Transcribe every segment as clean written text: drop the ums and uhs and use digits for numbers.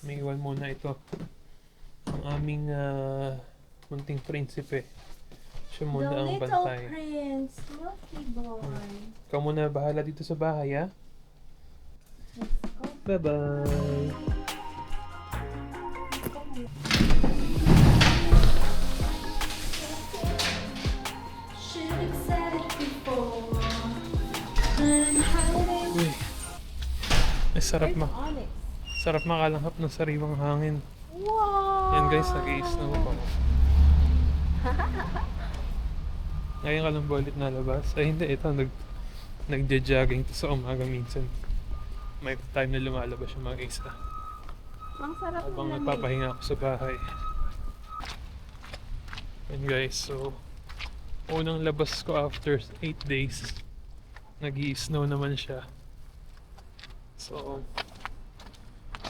may iwan muna ito. Ang aming munting prinsipe. Siya muna The ang little bantay. prince, Milky Boy. Ikaw muna bahala dito sa bahay, ha? Let's go. Bye-bye! Should have said it before. And hiding. Uy! Ay, sarap Onyx. sarap makalanghap ng sariwang hangin. Wow! Yan guys, nag-i-snow pa. Ngayon ka lang ba ulit nalabas? Ay hindi, ito nagja-jogging to sa umaga minsan. May time na lumalabas yung mga isa. Ang sarap Habang ng lamig. nagpapahinga ako sa bahay. And guys, so unang labas ko after 8 days. Nag-i-snow naman siya. So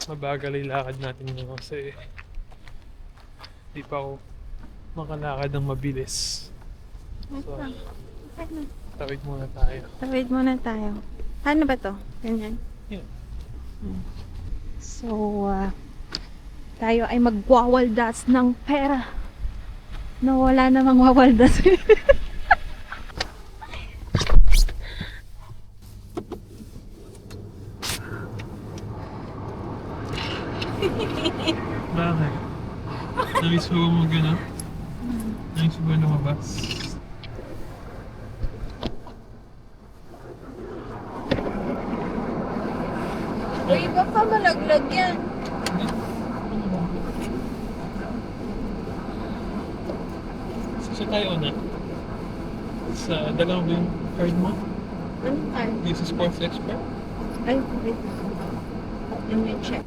mabagal yung lakad natin ngayon kasi di pa ako makalakad ng mabilis. So tawid muna tayo. Tawid muna tayo. Ano ba to? Ganyan? Yeah. So, tayo ay magwawaldas ng pera. Na wala namang wawaldas. Bakit? Namiss mo mo gano'n? Namiss mo lumabas? Uy, iba pa malaglag yan. Sa tayo na? Sa dalawa ba yung card mo? Anong card? This is Sports Expert? Ay, wait. Let me check.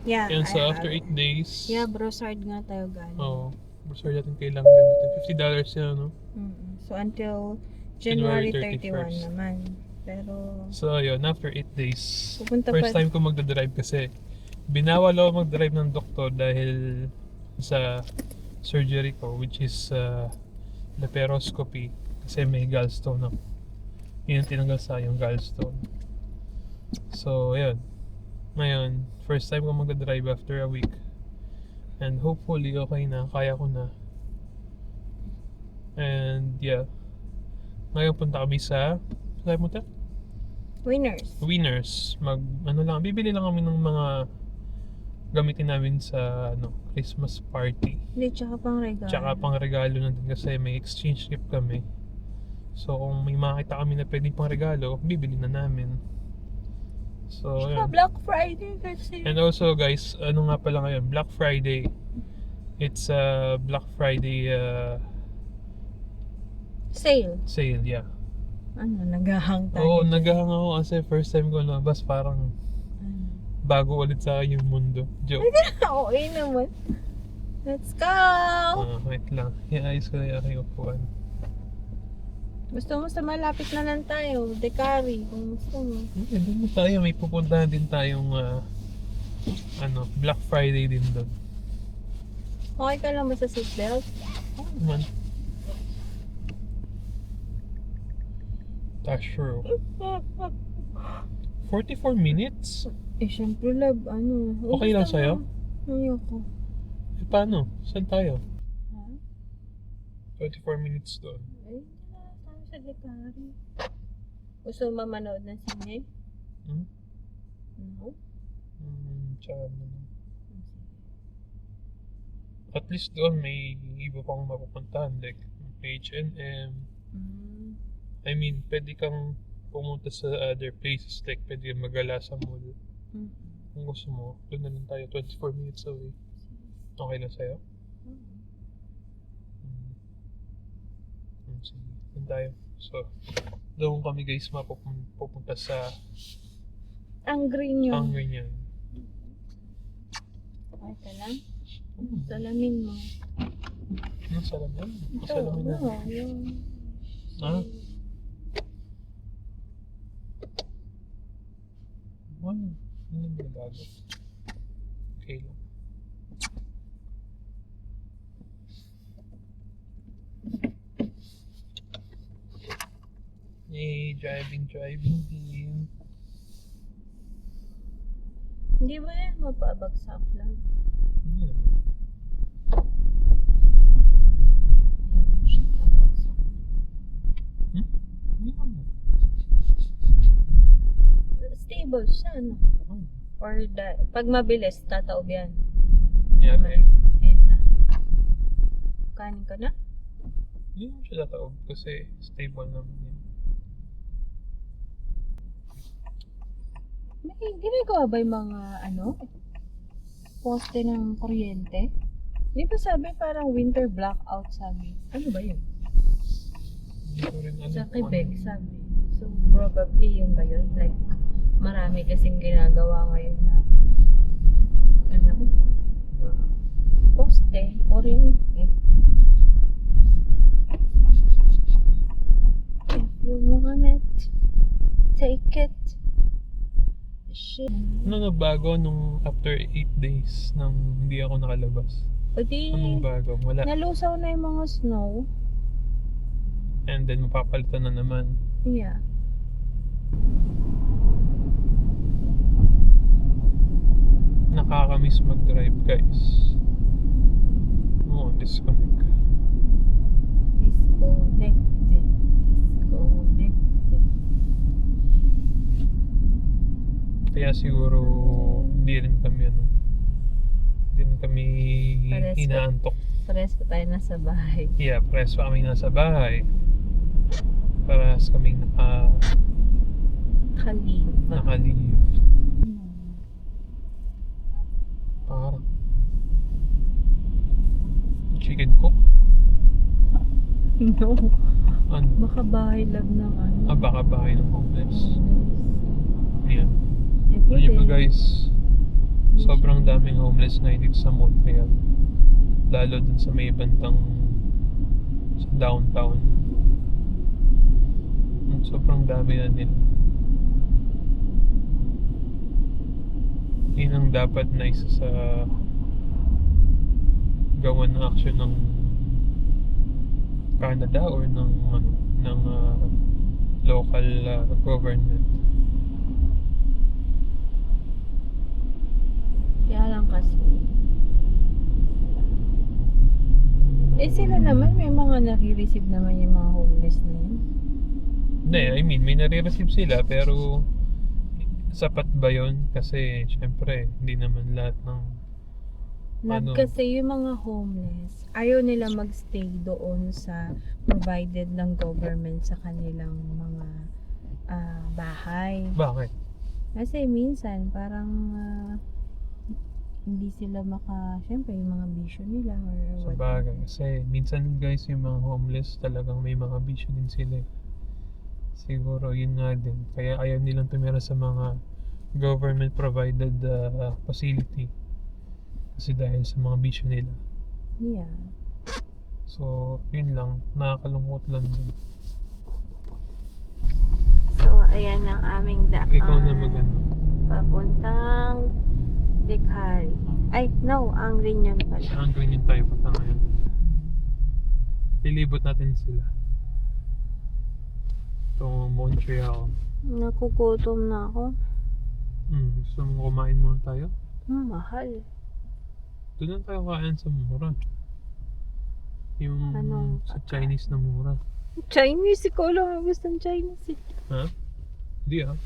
Yeah, Yan, I so have after it. 8 days. Yeah, Brossard nga tayo galing. Oo. Sorry natin kailangan gamitin. $50 yan, no? So, until January January 31 31st. naman. Pero, So, yun. After 8 days. pupunta First pa. time ko magdadrive kasi binawal ako magdrive ng doktor dahil sa surgery ko, which is laparoscopy. Kasi may gallstone ako. Yun ang tinanggal sa yung gallstone. So, yun. Ngayon, first time ko magdadrive after a week. And hopefully, okay na. Kaya ko na. And, yeah. Ngayon, punta kami sa... Saan mo ta? Winners. Winners. Bibili lang kami ng mga gamitin namin sa Christmas party. Hindi, tsaka pang regalo. Tsaka pang regalo na din kasi may exchange gift kami. So kung may makita kami na pwedeng pang regalo, bibili na namin. So Tsaka yun. Black Friday kasi. And also guys, ano nga pala ngayon? Black Friday. It's a Black Friday Sale. sale, yeah. Ano, naghahang tayo. Oo, naghahang ako kasi first time ko lumabas, parang bago ulit sa akin yung mundo. Joke. Okay naman. Let's go! Wait lang. Iayos ko na yung aking upuan. Gusto mo sa malapit na lang tayo. Dekari, kung gusto mo. Doon tayo. May pupuntahan din tayong Black Friday din doon. Okay ka lang ba sa seatbelt? Man. Sure. 44 minutes? Eh, syempre, love, ano. Okay lang sa'yo? Ayoko. Eh, paano? Saan tayo? Ha? 24 minutes doon. Ay, hindi na tayo sa Dekari. Gusto mo manood ng sine? Hmm? No? Tsaka at least doon may iba pang mapupuntahan like H&M. I mean, pwede kang pumunta sa other places like pwede kang magala sa mall. Kung gusto mo, doon na lang tayo 24 minutes away. Okay lang sa'yo? Sige, doon tayo. So, doon kami guys mapupunta sa Ang green yun. Hungry niyan. Okay ka lang? Salamin mo. Anong salamin? Ang Ito, salamin na. yung... Ah? Ano? Ano yung nagago? Okay lang. Yay, driving din. Hindi Hindi ba yan mapabagsak lang? Hindi naman. Ayan na siya, nabagsak. Hindi naman. Stable siya, no? Oh. Or pag mabilis, tataob yan. Yeah, okay. Ayan na. Kanin ka na? Hindi naman siya tataob kasi stable naman yan. May ginagawa ba yung mga, poste ng kuryente? Di ba sabi parang winter blackout sabi? Ano ba yun? Hindi ko rin alam Sa kung Quebec ano. sabi. So probably yun ba yun? Like, marami kasing ginagawa ngayon na poste, kuryente. If you want it, take it. Shit. Ano nagbago nung after 8 days nang hindi ako nakalabas? O di, Anong bago? Wala. nalusaw na yung mga snow. And then mapapalitan na naman. Yeah. Nakakamiss mag-drive, guys. Oo, disconnect. Disconnected. Disconnected. Kaya siguro hindi rin kami Pares pa. inaantok. Pares pa tayo nasa bahay. Yeah, press pa kami nasa bahay. Parehas kaming Kaliva. naka-leave. Parang chicken cook? No. Ano? Baka bahay lang ng Baka bahay ng homeless. Yan. Eh, Alam niyo ba pwede. guys, sobrang daming homeless ngayon dito sa Montreal. Lalo dun sa may bandang sa downtown. Sobrang dami na nila. Yun ang dapat na isa sa gawan ng action ng Canada or ng local government. Kaya lang kasi. Sila naman, may mga nare-receive naman yung mga homeless na yun. Hindi, I mean, may nare-receive sila pero sapat ba yun? Kasi syempre, hindi naman lahat ng Kasi yung mga homeless, ayaw nila magstay doon sa provided ng government sa kanilang mga bahay. Bakit? Kasi minsan, parang hindi sila syempre yung mga bisyo nila or Sa what. bagay. Kasi minsan guys, yung mga homeless talagang may mga bisyo din sila. Siguro yun nga din. Kaya ayaw nilang tumira sa mga government provided facility. Kasi dahil sa mga bisyo nila. Yeah. So, yun lang. Nakakalungkot lang din. So, ayan ang aming daan. Ikaw na magano. Papuntang Dicari. Ay, no, ang Reunion pala. Saan ganyan tayo punta ngayon? Lilibot natin sila. Itong Montreal. Nakukutom na ako. Gusto mo kumain muna tayo? Mahal. Doon lang tayo kain sa mura. Yung Anong sa pagkain? Chinese na mura. Chinese, ikaw lang ang gustong Chinese eh. Ha? Hindi ah.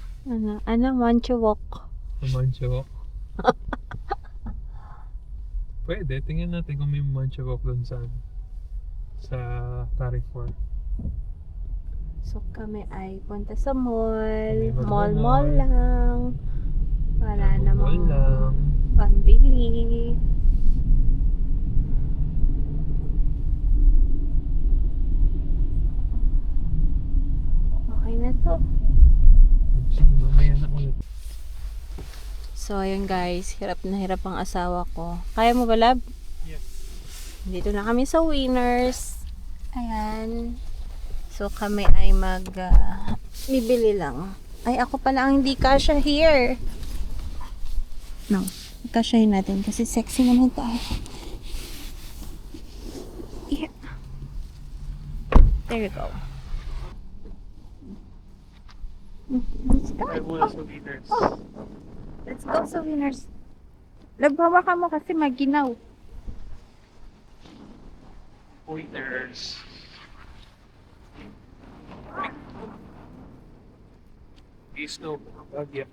Manchewok. Manchewok. Pwede, tingnan natin kung may manchewok doon sa Carrefour. So kami ay punta sa mall. Kami Mall magmo-mall. lang. Wala namang lang. pambili. Okay na to. Sige, mamaya na ulit. So ayun guys, hirap na hirap ang asawa ko. Kaya mo ba, love? Yes. Dito na kami sa Winners. Ayan. So kami ay bibili lang. Ay, ako pala ang hindi kasya here. No. Kasyahin natin kasi sexy naman tayo. Yeah. There you go. Let's go. Ay, muna sa leaders. Let's go sa Winners. Labhawa ka mo kasi maginaw. Pointers. Snow. Bagya.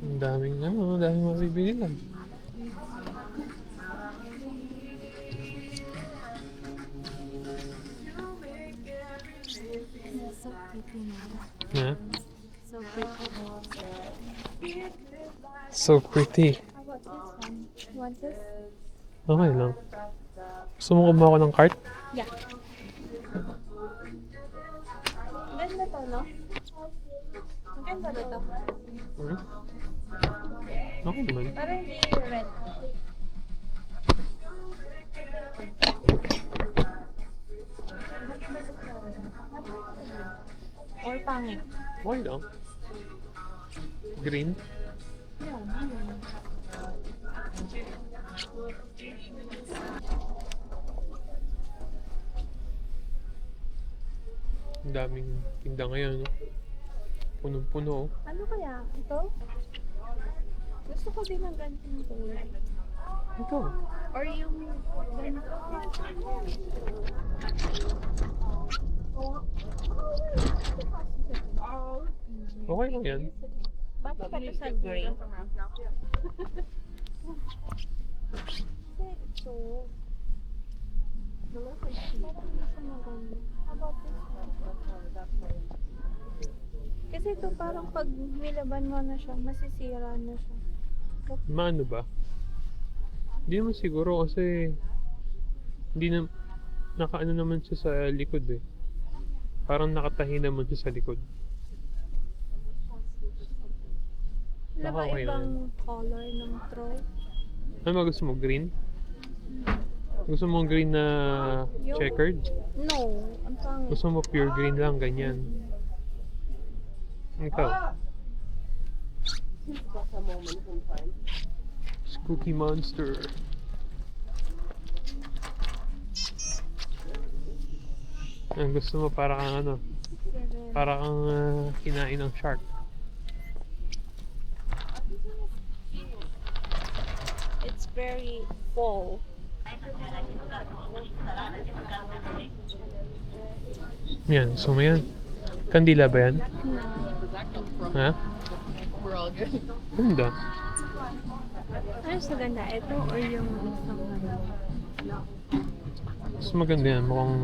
Ang daming mabibili lang. So pretty na. Ha? So pretty. So pretty. How about this one? You want this? Okay lang. Gusto mo kumuha ko ng cart? Yeah. Ganda to, no? Ganda ba to? Hmm? Okay naman. Parang hindi red. Or pangit. Okay lang. Green? Yeah, Ang daming tinda ngayon, no? Punong-puno, oh. ano kaya? Ito? Gusto ko din ng ganitong kulay. Ito. Or yung ganito. Okay lang yan. Bakit pa ito sa gray? Ito. Kasi ito parang pag nilaban mo na siya, masisira na siya. Maano ba? Hindi naman siguro kasi hindi na nakaano naman siya sa likod eh. Parang nakatahi naman siya sa likod. Wala ba Okay ibang color ng throw? Ano ba gusto mo? Green? Gusto mo green na Yung- checkered? No, ang pangit. Gusto mo pure green lang, ganyan. Ikaw? Cookie Monster. Ang gusto mo para kang ano? Para kang kinain ng shark. It's very full. Yan, gusto mo yan? Kandila ba yan? Ha? Ganda. Ano sa ganda? Ito or yung isang ano? Mas maganda yan. Mukhang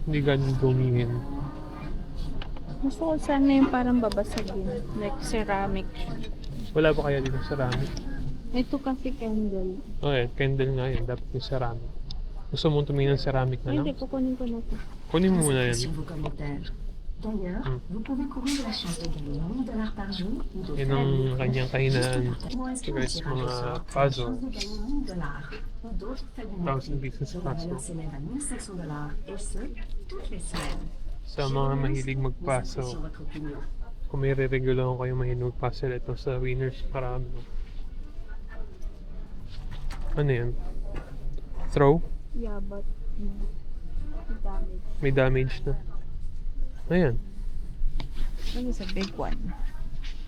hindi ganun dumihin. Gusto ko sana yung parang babasagin. Like ceramic. Wala ba kaya dito ceramic? Ito kasi candle. Okay, candle nga yun. Dapat yung ceramic. Gusto mong tumingin ng ceramic na Ay, lang? hindi. Kukunin ko na ito. Kunin mo muna yan. Sur vos commentaires. D'ailleurs, vous pouvez courir la chance de gagner $1000 par jour ou de Yan faire ang un kanyang kahinaan. Moi, So guys, mga puzzle. $1000. D'autres font 1,000 pieces La puzzle. valeur s'élève à $1,500 et ce, toutes les semaines. Sa mga mahilig Nous mag-puzzle. apprécions votre opinion. Kung may re-regular kayo mahilig mag-puzzle, ito sa winners, marami. Ano yan? Throw? Yeah, but damage. May damage na. Ayan. What is a big one?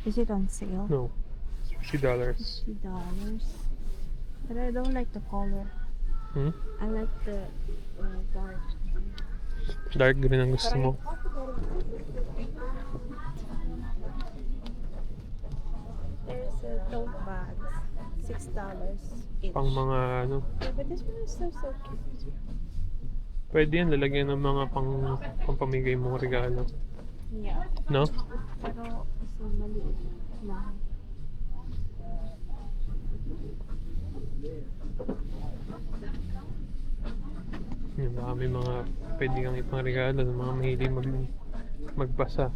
Is it on sale? No. $60. $50. But I don't like the color. Hmm? I like the dark. Dark green ang gusto mo. There's a tote bags. $6 each. Pang mga ano. Yeah, but this one is so cute. Pwede yan, lalagyan ng mga pampamigay mong regalo. Yeah. No? Pero isa maliit lang. Yan, baka may mga pwede kang ipang regalo ng mga mahilig magbasa.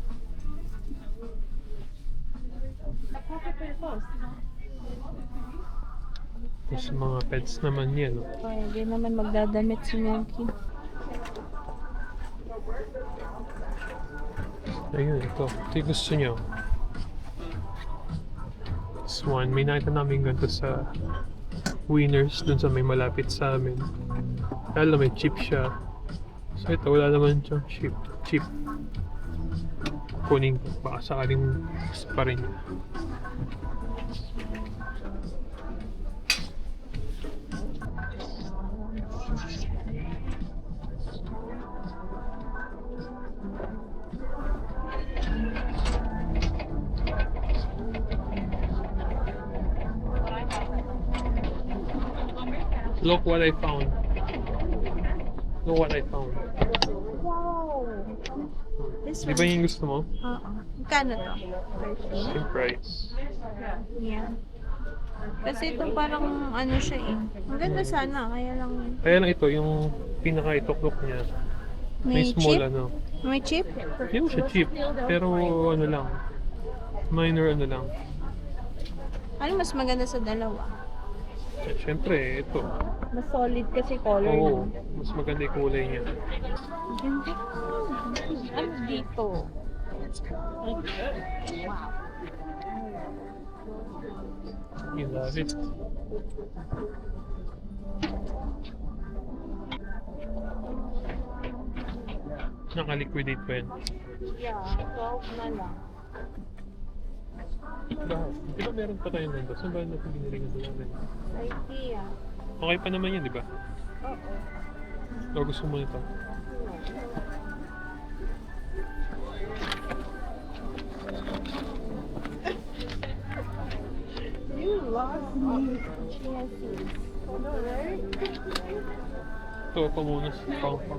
Tapos mga pets naman yan. No? Kaya hindi naman magdadamit si Monkey. Ayun, ito. Ito yung gusto nyo. this one, may nakita namin ganito sa Winners dun sa may malapit sa amin. Kaya lang may chip siya. So ito, wala naman siyang chip. Kunin ko, baka sakaling gusto pa rin niya. Look what I found. Look what I found. Wow! This Di ba yung gusto mo? Oo. Magkano to? 13? Same price. Yeah. Kasi ito parang ano siya eh. Maganda sana, kaya lang Kaya lang ito, yung pinaka-ituklok niya. May small chip. ano. May chip? Hindi mo siya cheap. Pero ano lang. Minor ano lang. Ano mas maganda sa dalawa? Siyempre, ito. Mas solid kasi color Oo, no? mas maganda yung kulay niya. Ganda. Ano dito? Wow. You love it. Naka-liquidate pa yan. Yeah, 12 na lang. Bakit? Di ba meron pa tayo nando? Saan ba natin binili ng natin? Sa IKEA. Okay pa naman yan, di ba? Oo. O gusto mo nito? You lost me. Yes, yes. Ito pa muna sa counter.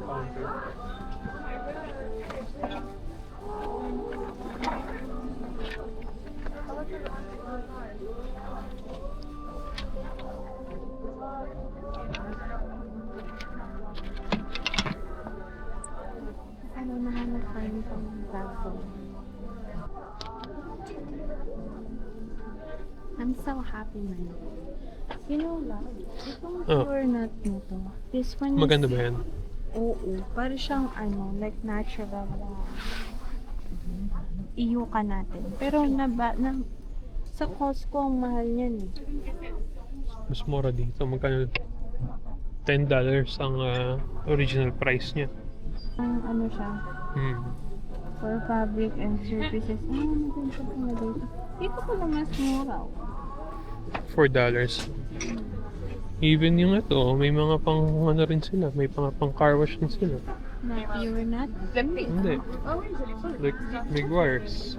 Ano naman na-find pang bago? I'm so happy, man. You know, love, itong Oh. floor nut nito, this one is... Maganda ba yan? Oo, para siyang ano, like natural na iyuka natin. Pero sa Costco ang mahal niyan eh. Mas mura dito. Magkano? $10 ang original price niya. Ang ano siya, for fabric and surfaces. Maganda pa na dito. Dito ko na mas mura. $4. Even yung ito, may mga pang ano rin sila. May mga pang car wash din sila. Na pure nut. Hindi. Like, big wires.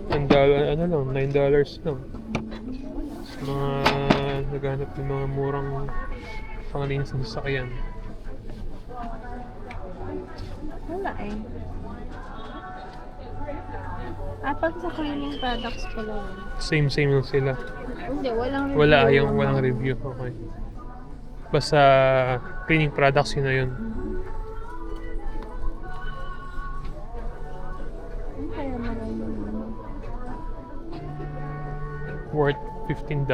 $10, ano lang, $9 lang. Sa mga naghanap ng mga murang panglinis ng sasakyan. Wala eh. Pag sa cleaning products pala yun. Same lang sila. Hindi, walang review. Walang review. Okay. Basta cleaning products yun na yun. Ano kaya marami naman? Worth $15.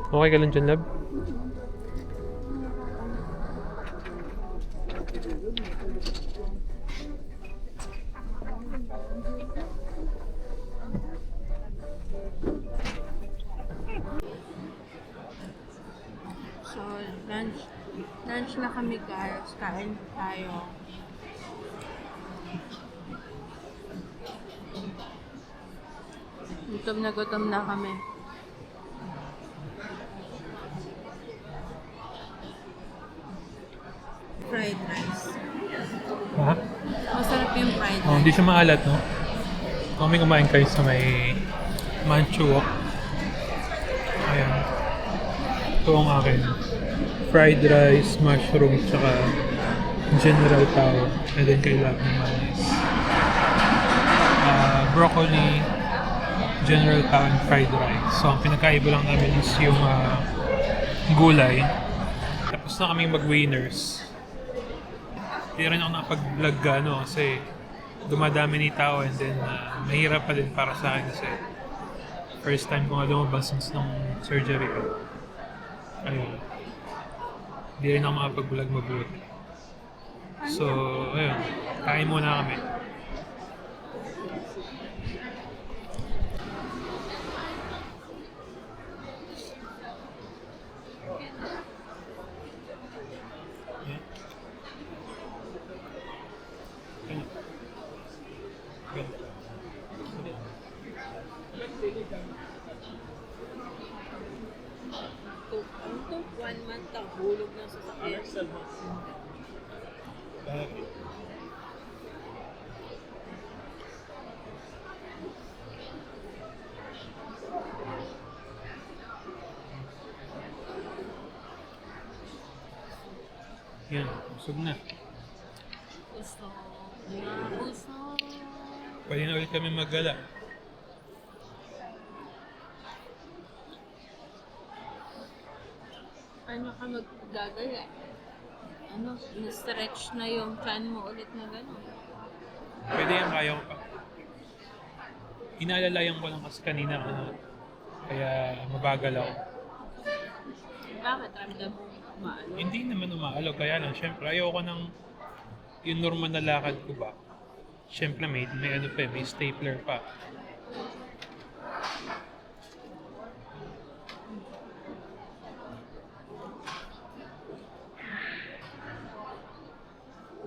Okay ka lang dyan, love? So, lunch na kami guys. Kain tayo. Gutom na kami. Fried rice. Ha? Masarap yung fried Oh, hindi siya maalat, no? Kung may kumain kayo sa may Manchuok. Ayan. Ito ang akin. Fried rice, mushroom, tsaka general tao. And then kailangan naman is broccoli, general tao, and fried rice. So, ang pinakaiba lang namin is yung gulay. Tapos na kaming mag-winners. Hindi rin ako nakapag-vlog kasi dumadami ni tao and then mahirap pa din para sa akin kasi first time ko nga lumabas since nung surgery ko. Ayun. Hindi rin ako makapag-vlog mabuti. So, ayun. Kain muna kami. Yan. Yan. Yan. Ang 1 month ang hulog ng sasakyan. Yan, busog na. Gusto. Gusto. Pwede na ulit kami maggala. Ano ka maggagala? Ano, na-stretch na yung chan mo ulit na gano'n. Pwede yan, kaya ko pa. Inaalalayan ko lang kasi kanina, kaya mabagal ako. Bakit? Ramdam mo maano? Hindi naman umaalog, kaya lang, syempre, ayoko ng yung normal na lakad ko ba. Syempre, may ano pa, may stapler pa.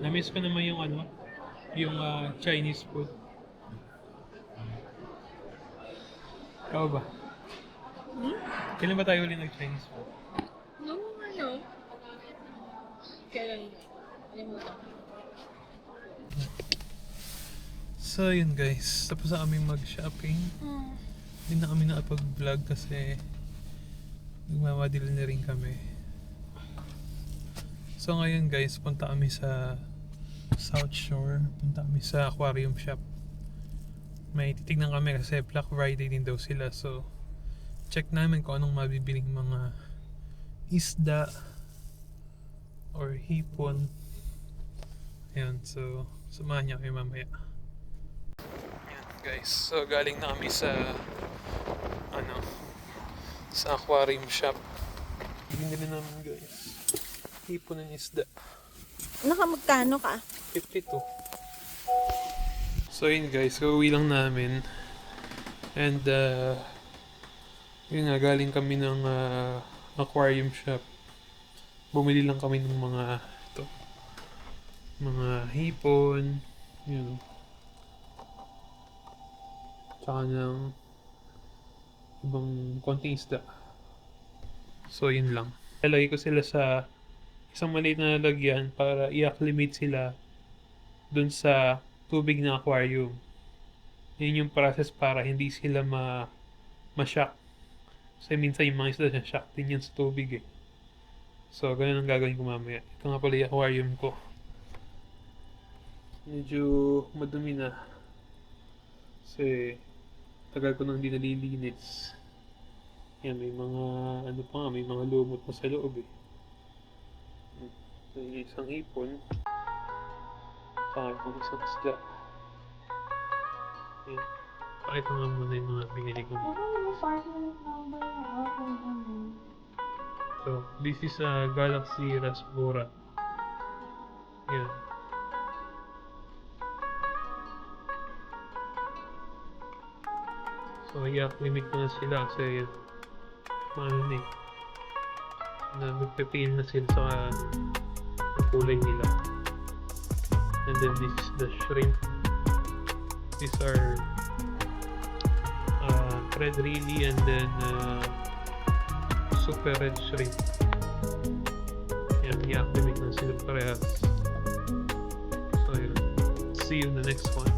Na-miss ko naman yung yung Chinese food. Ikaw ba? Kailan ba tayo uli nag-Chinese food? Nung ano? Kailan? Alimutan. So yun guys, tapos na kami mag-shopping. Hindi na kami nakapag-vlog kasi nagmamadali na rin kami. So ngayon guys, punta kami sa South Shore. Punta kami sa aquarium shop. May titignan kami kasi Black Friday din daw sila. So check namin kung anong mabibiling mga isda or hipon. Ayan, so samahan niyo kami mamaya. Ayan guys, so galing na kami sa sa aquarium shop. Bibili na namin guys hipon ng isda. Nakamagkano ka? 52. So yun guys, uwi lang namin. And yun nga, galing kami ng aquarium shop. Bumili lang kami ng mga hipon, yun. Tsaka ng ibang konting isda. So yun lang. Lalagay ko sila sa isang maliit na lalagyan para i-acclimate sila dun sa tubig ng aquarium. Yun yung process para hindi sila ma-shock. Kasi minsan yung mga isda shock din yan sa tubig eh. So, ganun ang gagawin ko mamaya. Ito nga pala yung aquarium ko. Medyo madumi na. Kasi tagal ko nang di nalilinis. Yan, may mga may mga lumot pa sa loob eh. May isang hipon. Saka itong isang isda. Yan. Pakita nga muna yung mga binili ko. So, this is a Galaxy Rasbora. Yan. So, i-acclimate ko na sila kasi yan. Magpipil na sila sa kulay nila. And then this is the shrimp. These are red really and then super red shrimp. Yan, i-acclimate na sila parehas. So yun. See you in the next one.